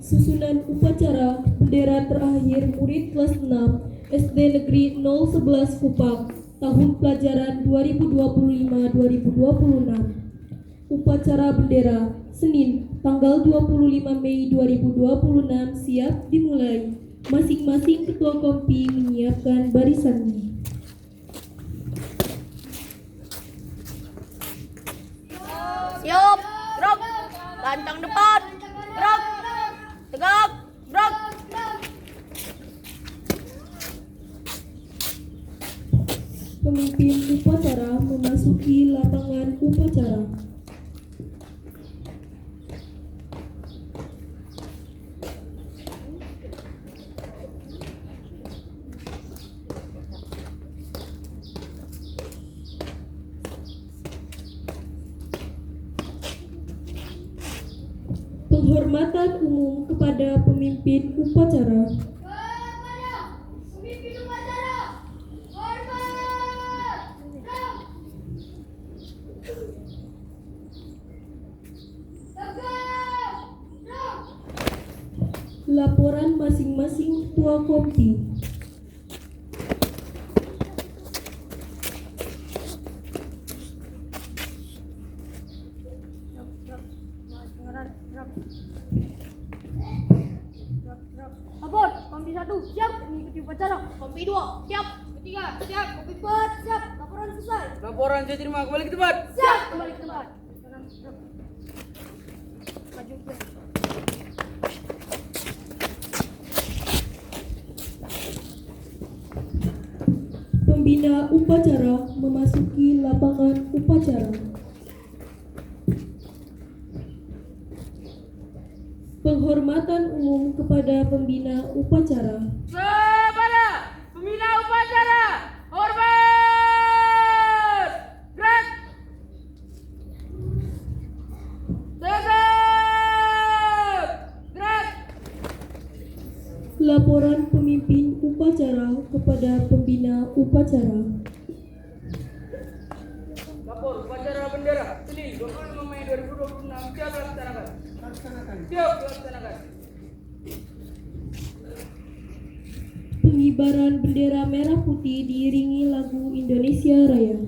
Susunan upacara bendera terakhir murid kelas 6 SD Negeri 011 Kupang tahun pelajaran 2025-2026. Upacara bendera Senin tanggal 25 Mei 2026 siap dimulai. Masing-masing ketua kompi menyiapkan barisannya. Siap, gerak, lantang depan, gerak, tegak, gerak. Pemimpin upacara memasuki lapangan upacara. Penghormatan umum kepada pemimpin upacara. Laporan masing-masing ketua kompi. Lapor, kompi 1 siap mengikuti upacara. Kompi 2 siap. Kompi 3 siap. Kompi 4 siap. Laporan selesai. Laporan saya terima, kembali ke tempat. Siap, kembali ke tempat. Maju. Pembina upacara memasuki lapangan upacara. Penghormatan umum kepada pembina upacara. Kepada pembina upacara, hormat, gerak, tegak, gerak. Laporan pemimpin upacara kepada pembina upacara. Lapor upacara bendera Senin 25 Mei 2026 siap dilaksanakan. Siap dilaksanakan. Pengibaran bendera merah putih diiringi lagu Indonesia Raya.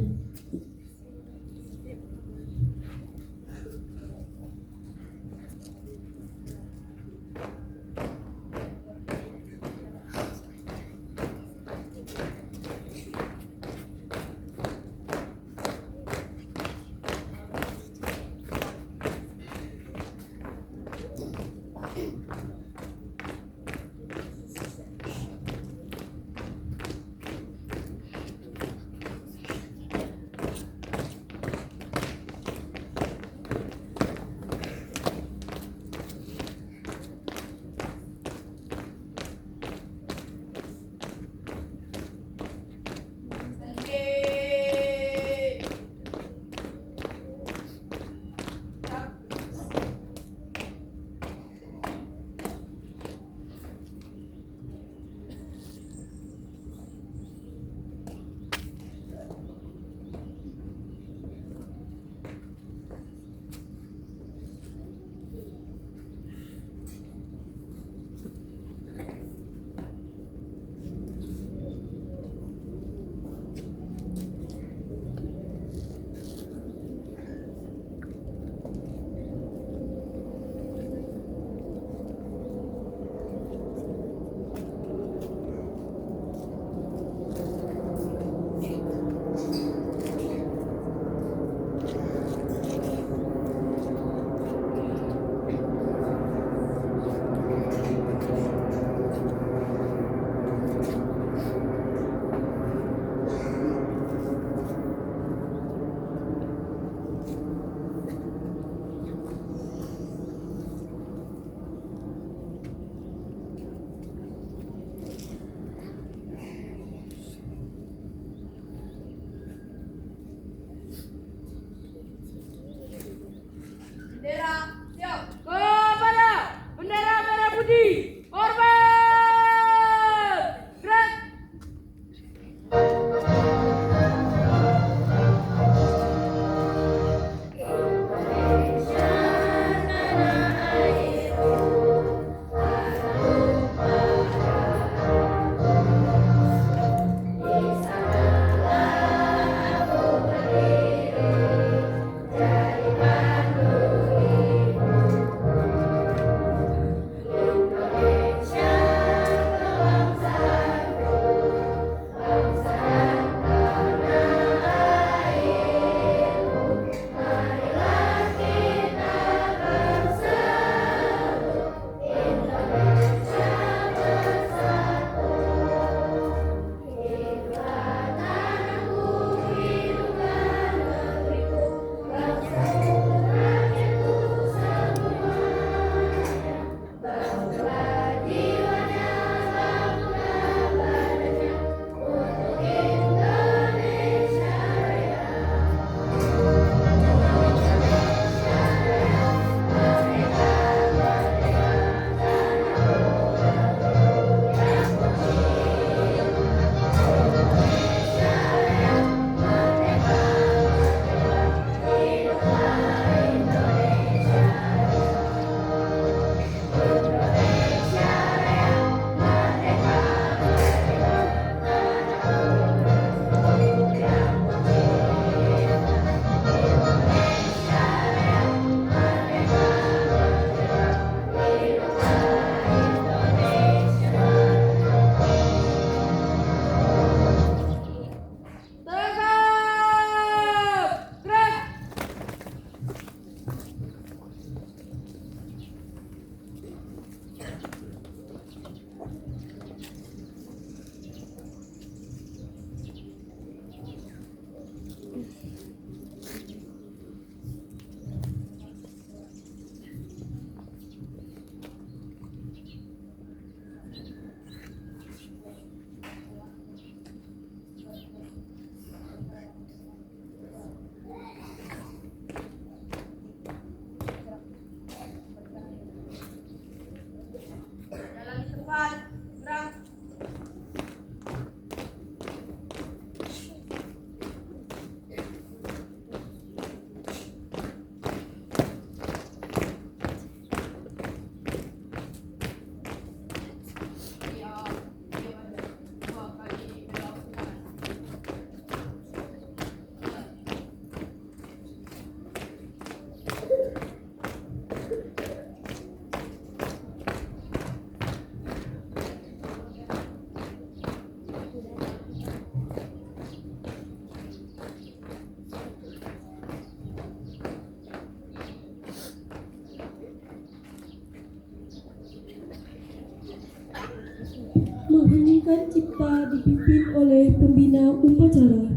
Heningan Cipta dipimpin oleh pembina upacara.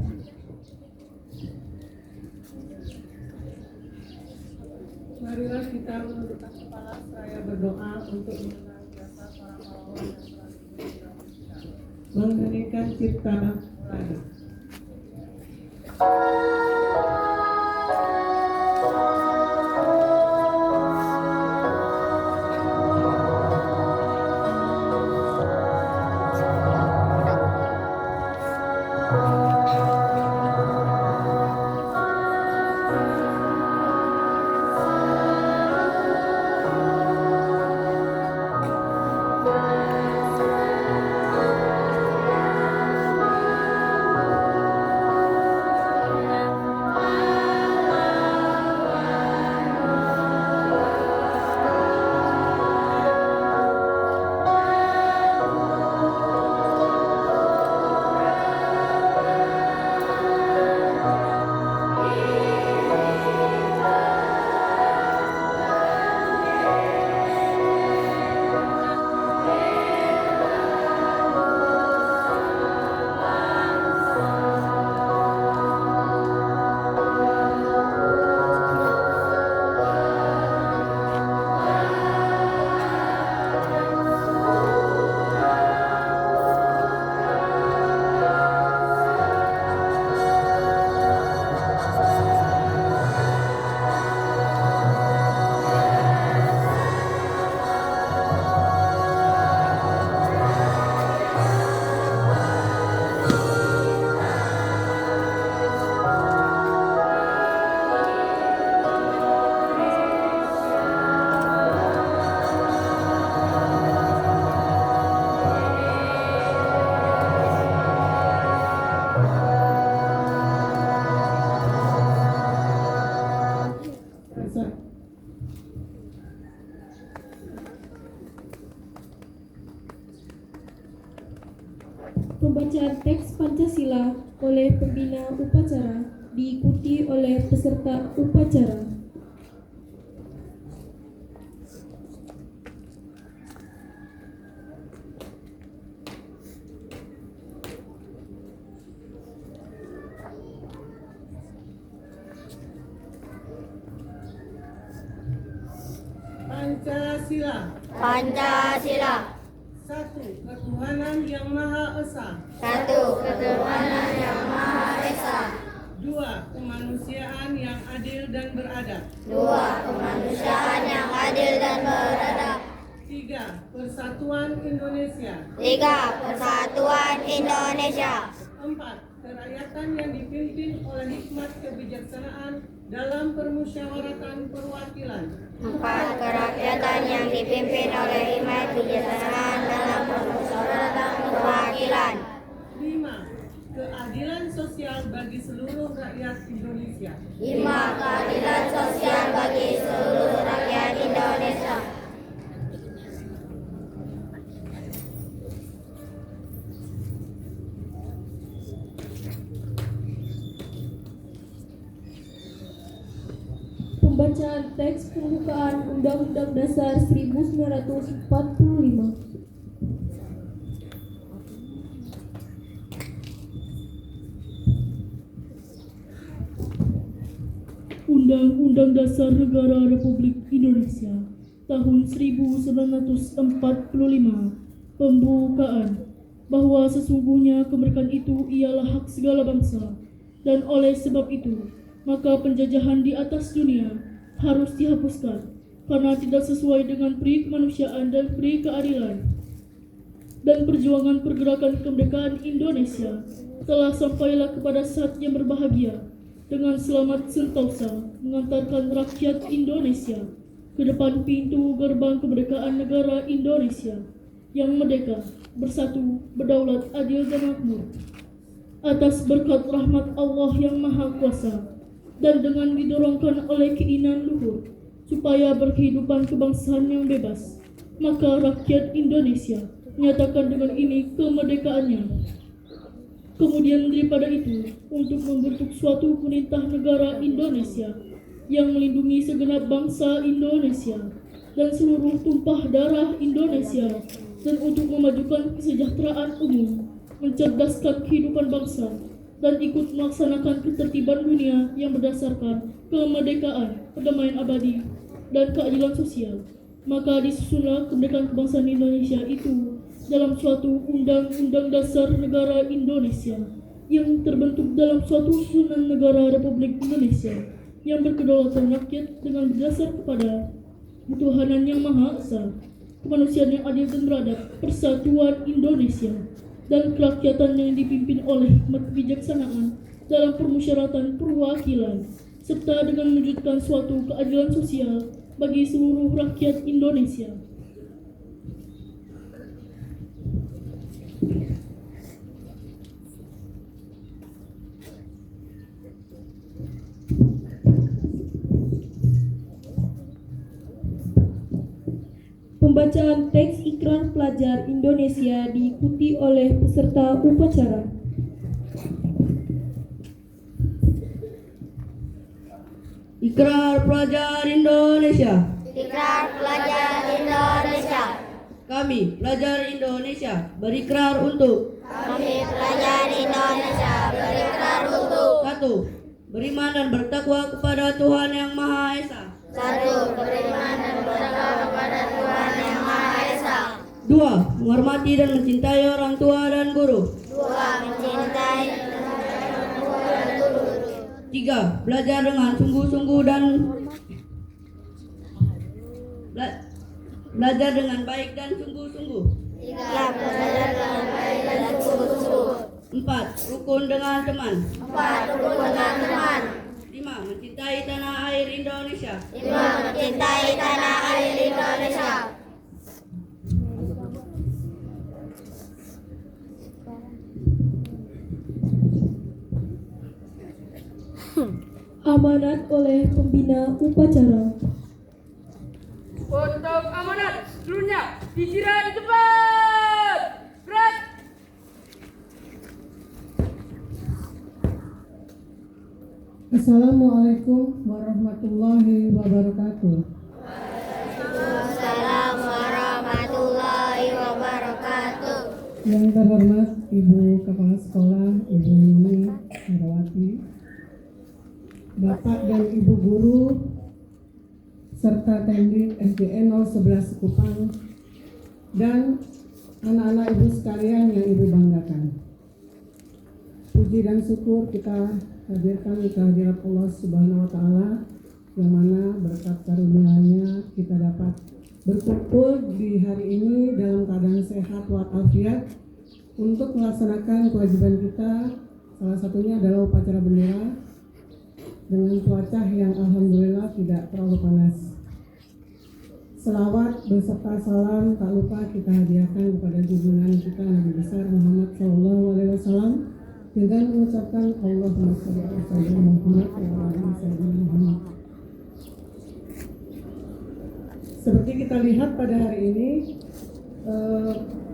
Marilah kita menundukkan kepala seraya berdoa untuk mengenang jasa para pahlawan yang telah gugur dalam kita. Mengheningkan cipta mulai. Pembacaan teks Pancasila oleh pembina upacara diikuti oleh peserta upacara. Pancasila. Pancasila. Satu, ketuhanan yang Maha Esa. Satu, ketuhanan yang Maha Esa. Dua, kemanusiaan yang adil dan beradab. Dua, kemanusiaan yang adil dan beradab. Tiga, persatuan Indonesia. Tiga, persatuan Indonesia. Empat, kerakyatan yang dipimpin oleh hikmat kebijaksanaan dalam permusyawaratan perwakilan. Empat, kerakyatan yang dipimpin oleh hikmat kebijaksanaan dalam permusyawaratan perwakilan. Lima, keadilan sosial bagi seluruh rakyat Indonesia. Lima, keadilan sosial bagi seluruh rakyat Indonesia. Pembacaan teks pembukaan Undang-Undang Dasar 1945. Undang-Undang Dasar Negara Republik Indonesia tahun 1945. Pembukaan bahwa sesungguhnya kemerdekaan itu ialah hak segala bangsa, dan oleh sebab itu maka penjajahan di atas dunia harus dihapuskan karena tidak sesuai dengan peri kemanusiaan dan peri keadilan. Dan perjuangan pergerakan kemerdekaan Indonesia telah sampailah kepada saat yang berbahagia dengan selamat sentosa mengantarkan rakyat Indonesia ke depan pintu gerbang kemerdekaan negara Indonesia yang merdeka, bersatu, berdaulat, adil dan makmur. Atas berkat rahmat Allah yang Maha Kuasa dan dengan didorongkan oleh keinginan luhur supaya berkehidupan kebangsaan yang bebas, maka rakyat Indonesia menyatakan dengan ini kemerdekaannya. Kemudian daripada itu, untuk membentuk suatu perintah negara Indonesia yang melindungi segenap bangsa Indonesia dan seluruh tumpah darah Indonesia dan untuk memajukan kesejahteraan umum, mencerdaskan kehidupan bangsa, dan ikut melaksanakan ketertiban dunia yang berdasarkan kemerdekaan, perdamaian abadi, dan keadilan sosial. Maka disusunlah kemerdekaan kebangsaan Indonesia itu dalam suatu Undang-Undang Dasar Negara Indonesia yang terbentuk dalam suatu susunan negara Republik Indonesia yang berkedaulatan rakyat dengan berdasar kepada ketuhanan yang Maha Esa, kemanusiaan yang adil dan beradab, persatuan Indonesia, dan kerakyatan yang dipimpin oleh hikmat kebijaksanaan dalam permusyawaratan perwakilan, serta dengan mewujudkan suatu keadilan sosial bagi seluruh rakyat Indonesia. Pembacaan teks ikrar pelajar Indonesia diikuti oleh peserta upacara. Ikrar pelajar Indonesia. Ikrar pelajar Indonesia. Kami, pelajar Indonesia, berikrar untuk Kami pelajar Indonesia berikrar untuk 1. Beriman dan bertakwa kepada Tuhan Yang Maha Esa. 1. Beriman dan bertakwa kepada Tuhan Yang Maha Esa. 2. Menghormati dan mencintai orang tua dan guru. 2. Mencintai 3. Belajar dengan sungguh-sungguh dan belajar dengan baik dan sungguh-sungguh. 3. Belajar dengan baik dan sungguh-sungguh. 4. Rukun dengan teman. 4. Rukun dengan teman. 5. Mencintai tanah air Indonesia. 5. Mencintai tanah air Indonesia. Amanat oleh pembina upacara. Untuk amanat, seluruhnya disiram cepat. Berat. Assalamualaikum warahmatullahi wabarakatuh. Assalamualaikum warahmatullahi wabarakatuh. Yang terhormat Ibu Kepala Sekolah, Ibu Nini Herawati, Bapak dan Ibu Guru, serta Tendik SDN 011 Kupang, dan anak-anak Ibu sekalian yang Ibu banggakan. Puji dan syukur kita hadirkan kehadirat Allah Subhanahu wa Ta'ala, yang mana berkat karunia-Nya kita dapat berkumpul di hari ini dalam keadaan sehat walafiat untuk melaksanakan kewajiban kita. Salah satunya adalah upacara bendera dengan cuaca yang alhamdulillah tidak terlalu panas. Selawat beserta salam tak lupa kita hadiahkan kepada junjungan kita Nabi besar Muhammad SAW dengan mengucapkan Allahumma shalli ala sayyidina Muhammad wa ala sayyidina Muhammad. Seperti kita lihat pada hari ini,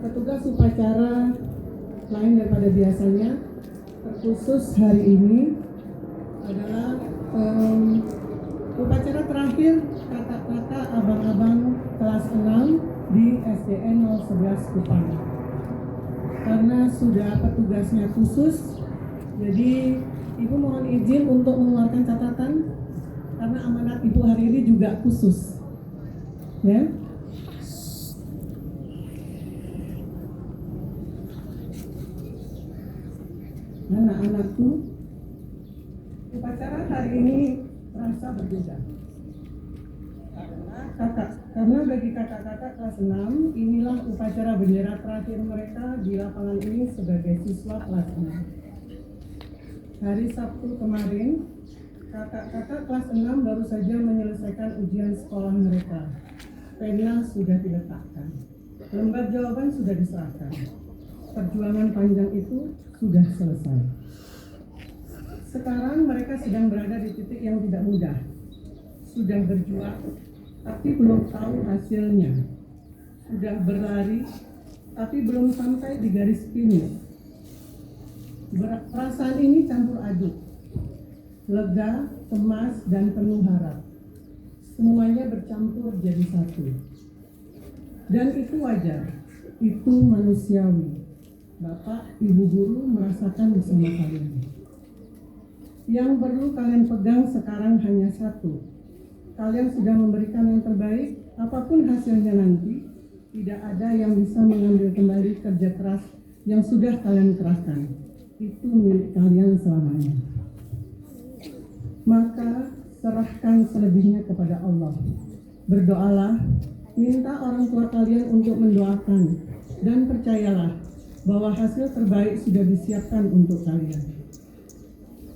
petugas upacara lain daripada biasanya, terkhusus hari ini adalah upacara terakhir kata-kata abang-abang kelas 6 di SDN 011 Kupang. Karena sudah petugasnya khusus, jadi Ibu mohon izin untuk mengeluarkan catatan karena amanat Ibu hari ini juga khusus. Ya. Anak-anakku, upacara hari ini terasa berbeda. Karena bagi kakak-kakak kelas 6, inilah upacara bendera terakhir mereka di lapangan ini sebagai siswa kelas 6. Hari Sabtu kemarin, kakak-kakak kelas 6 baru saja menyelesaikan ujian sekolah mereka. Pena sudah diletakkan, lembar jawaban sudah diserahkan. Perjuangan panjang itu sudah selesai. Sekarang mereka sedang berada di titik yang tidak mudah. Sudah berjuang, tapi belum tahu hasilnya. Sudah berlari, tapi belum sampai di garis finish. Perasaan ini campur aduk. Lega, cemas, dan penuh harap. Semuanya bercampur jadi satu. Dan itu wajar. itu manusiawi. Bapak, Ibu guru merasakan bersama kalian. Yang perlu kalian pegang sekarang hanya satu. Kalian sudah memberikan yang terbaik, apapun hasilnya nanti, tidak ada yang bisa mengambil kembali kerja keras yang sudah kalian kerahkan. Itu milik kalian selamanya. Maka serahkan selebihnya kepada Allah. Berdoalah, minta orang tua kalian untuk mendoakan, dan percayalah bahwa hasil terbaik sudah disiapkan untuk kalian.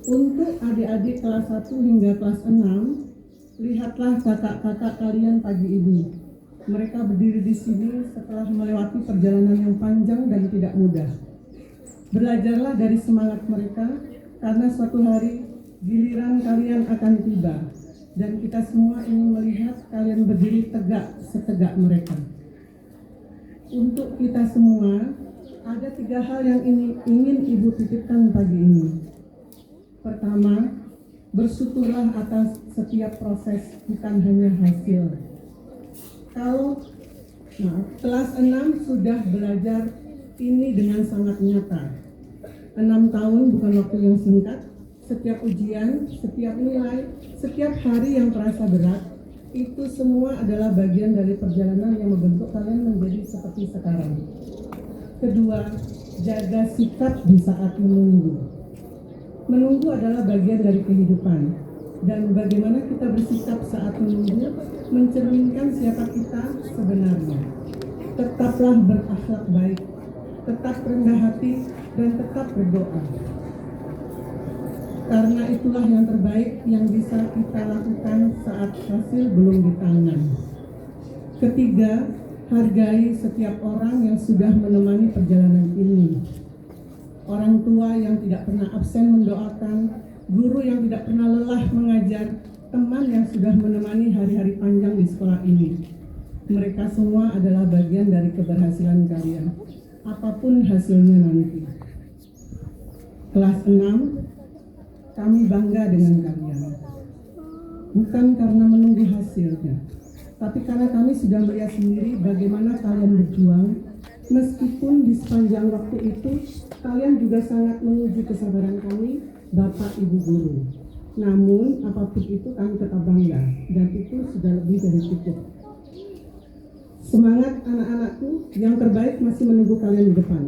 Untuk adik-adik kelas 1 hingga kelas 6, lihatlah kakak-kakak kalian pagi ini. Mereka berdiri di sini setelah melewati perjalanan yang panjang dan tidak mudah. Belajarlah dari semangat mereka, karena suatu hari giliran kalian akan tiba. Dan kita semua ingin melihat kalian berdiri tegak setegak mereka. Untuk kita semua, ada 3 hal yang ingin Ibu titipkan pagi ini. Pertama, bersyukurlah atas setiap proses, bukan hanya hasil. Kalau kelas 6 sudah belajar ini dengan sangat nyata. 6 tahun bukan waktu yang singkat. Setiap ujian, setiap nilai, setiap hari yang terasa berat, itu semua adalah bagian dari perjalanan yang membentuk kalian menjadi seperti sekarang. Kedua, jaga sikap di saat menunggu. Menunggu adalah bagian dari kehidupan, dan bagaimana kita bersikap saat menunggu mencerminkan siapa kita sebenarnya. Tetaplah berakhlak baik, tetap rendah hati, dan tetap berdoa. Karena itulah yang terbaik yang bisa kita lakukan saat hasil belum di tangan. Ketiga, hargai setiap orang yang sudah menemani perjalanan ini. Orang tua yang tidak pernah absen mendoakan, guru yang tidak pernah lelah mengajar, teman yang sudah menemani hari-hari panjang di sekolah ini. Mereka semua adalah bagian dari keberhasilan kalian, apapun hasilnya nanti. Kelas 6, kami bangga dengan kalian. Bukan karena menunggu hasilnya, tapi karena kami sudah melihat sendiri bagaimana kalian berjuang. Meskipun di sepanjang waktu itu, kalian juga sangat menguji kesabaran kami, Bapak Ibu Guru. Namun, apapun itu kami tetap bangga, dan itu sudah lebih dari cukup. Semangat anak-anakku, yang terbaik masih menunggu kalian di depan.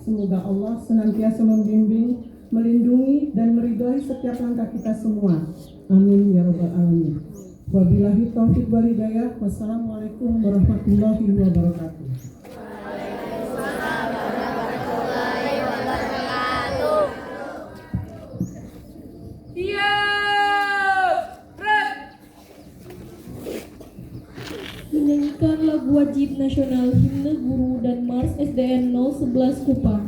Semoga Allah senantiasa membimbing, melindungi, dan meridhoi setiap langkah kita semua. Amin ya rabbal alamin. Wabillahi taufiq wal hidayah. Wassalamualaikum warahmatullahi wabarakatuh. Menyanyikan lagu wajib nasional, himne guru, dan Mars SDN 011 Kupang.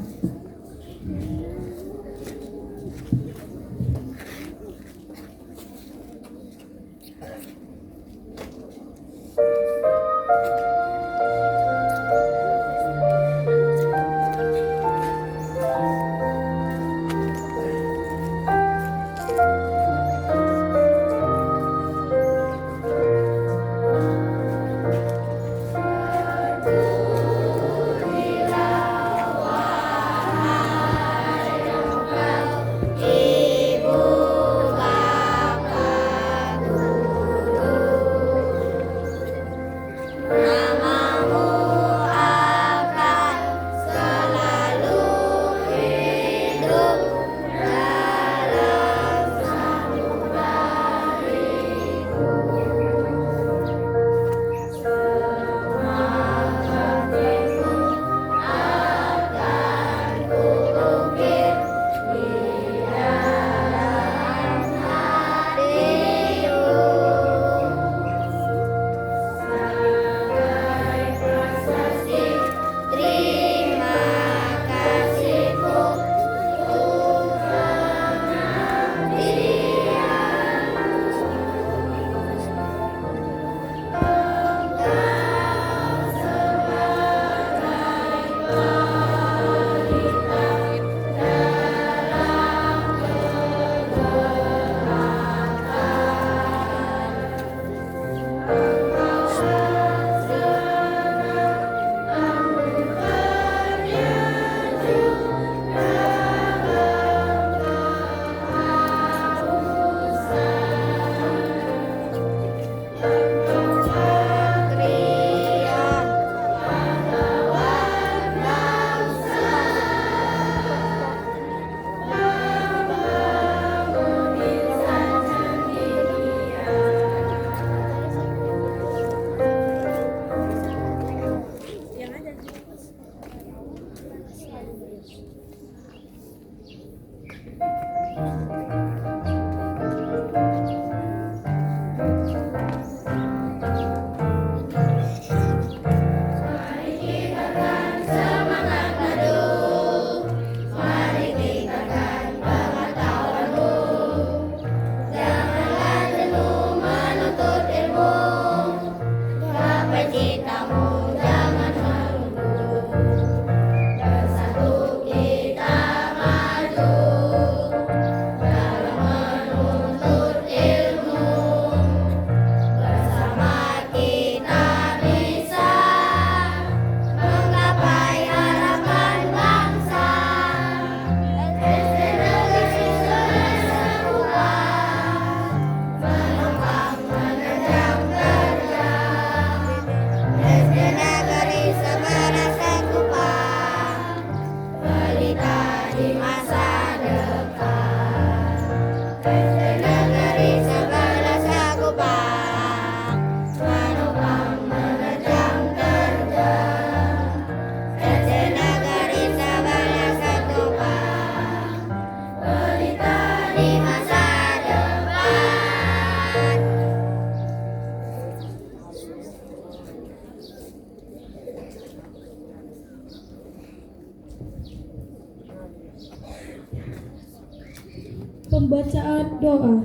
pembacaan doa.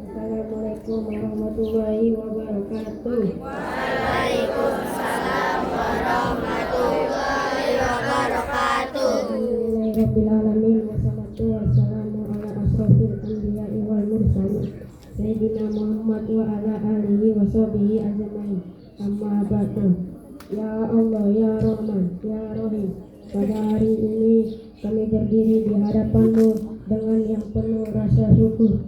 Assalamualaikum warahmatullahi wabarakatuh. Alhamdulillahirabbil alamin wassalatu wassalamu ala asrofil anbiya'i wal mursalin Sayyidina Muhammad wa ala alihi wa sahbihi ajmain. Amma ba'du. Ya Allah, ya Rahman, ya Rahim, pada hari ini kami berdiri di hadapan-Mu dengan yang penuh rasa syukur.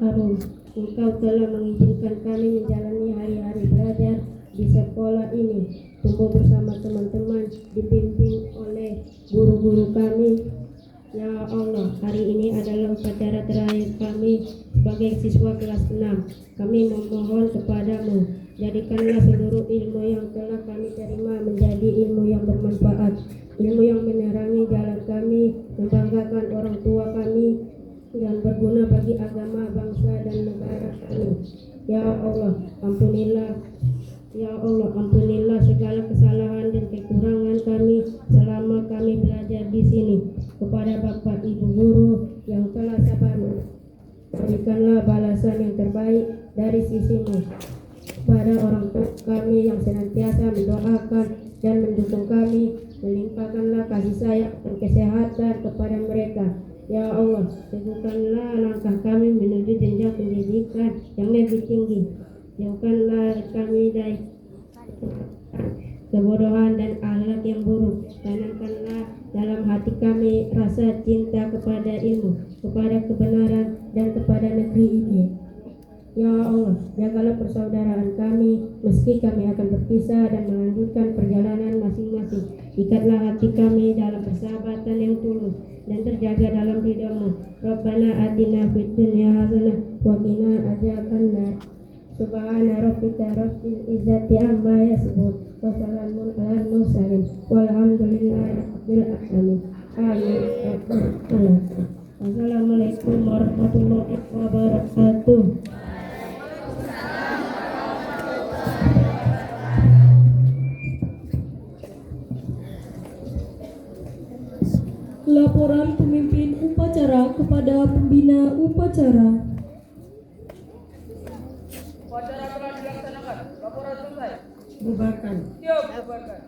Harum, Engkau telah mengizinkan kami menjalani hari-hari belajar di sekolah ini, tumbuh bersama teman-teman, dibimbing oleh guru-guru kami. Ya Allah, hari ini adalah upacara terakhir kami sebagai siswa kelas 6. Kami memohon kepadamu, jadikanlah seluruh ilmu yang telah kami terima menjadi ilmu yang bermanfaat, ilmu yang menerangi jalan kami, membanggakan orang tua kami, dan berguna bagi agama, bangsa, dan negara kami. Ya Allah, ampunilah segala kesalahan dan kekurangan kami selama kami belajar di sini. Kepada Bapak Ibu guru yang telah sabar, berikanlah balasan yang terbaik dari sisimu. Pada orang tua kami yang senantiasa mendoakan dan mendukung kami, melimpahkanlah kasih sayang dan kesehatan kepada mereka. Ya Allah, teguhkanlah langkah kami menuju jenjang pendidikan yang lebih tinggi. Jauhkanlah kami dari kebodohan dan akhlak yang buruk. Tanamkanlah dalam hati kami rasa cinta kepada ilmu, kepada kebenaran, dan kepada negeri ini. Ya Allah, jagalah persaudaraan kami meski kami akan berpisah dan melanjutkan perjalanan masing-masing. Ikatlah hati kami dalam persahabatan yang tulus dan terjaga dalam ridha-Mu. Rabbana atina fid dunya hasanah wa qina adzabannar. Subhana rabbika rabbil izzati amma yasifun wa salamun alal mursalin walhamdulillahi rabbil alamin. Amin. Assalamualaikum warahmatullahi wabarakatuh. Laporan pemimpin upacara kepada pembina upacara. Upacara telah dilaksanakan. Laporan selesai. Bubarkan. Siap, bubarkan.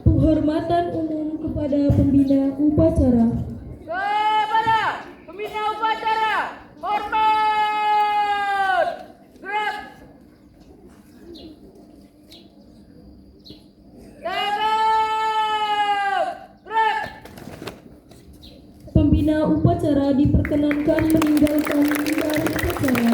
Penghormatan umum kepada pembina upacara. Kepada pembina upacara, hormat. Gerak. Tegak. Gerak. Pembina upacara diperkenankan meninggalkan lingkungan upacara.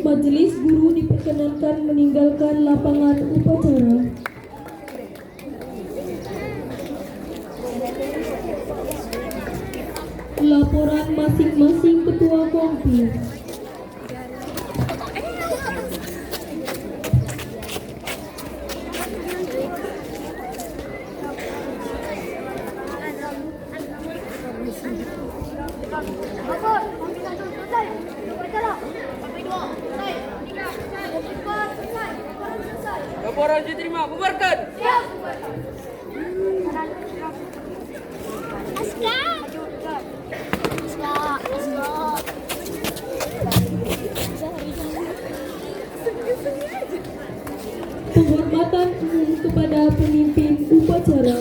Majelis guru diperkenankan meninggalkan lapangan upacara. Laporan masing-masing ketua kompi. Bapak, kompi 1 selesai. Upacara. Kompi 2 selesai. 3 selesai. Kompi 4 selesai. Laporan selesai. Laporan diterima, bubarkan. Siap. Aska. Penghormatan umum kepada pemimpin upacara.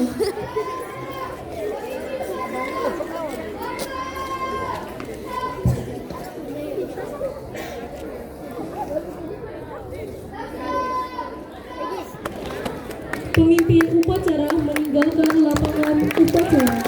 Pemimpin upacara meninggalkan lapangan upacara.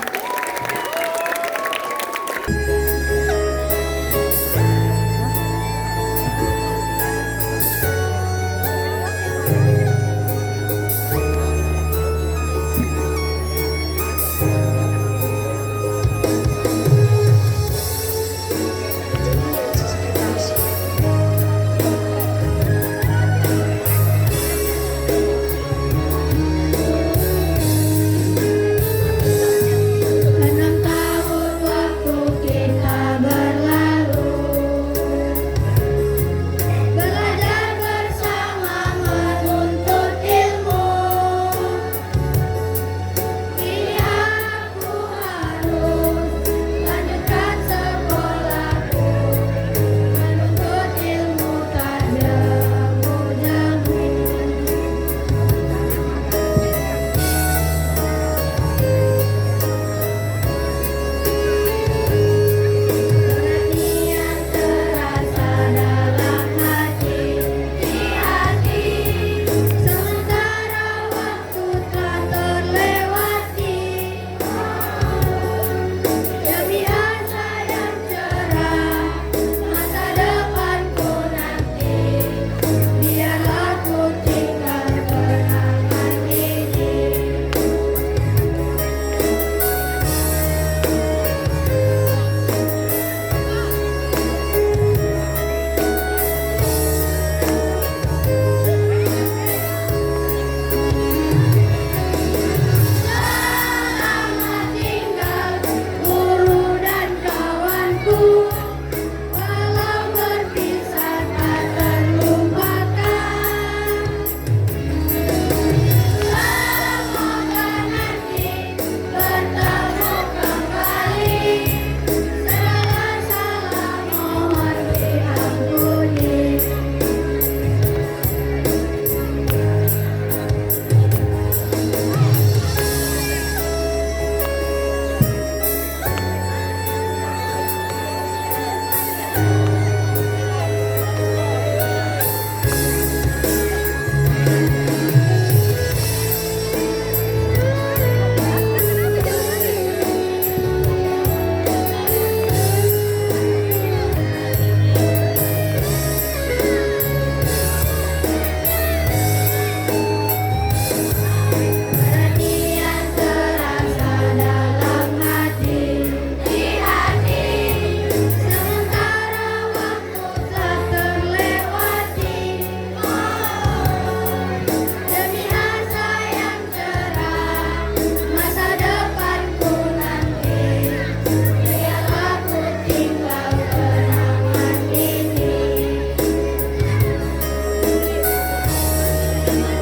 Selamat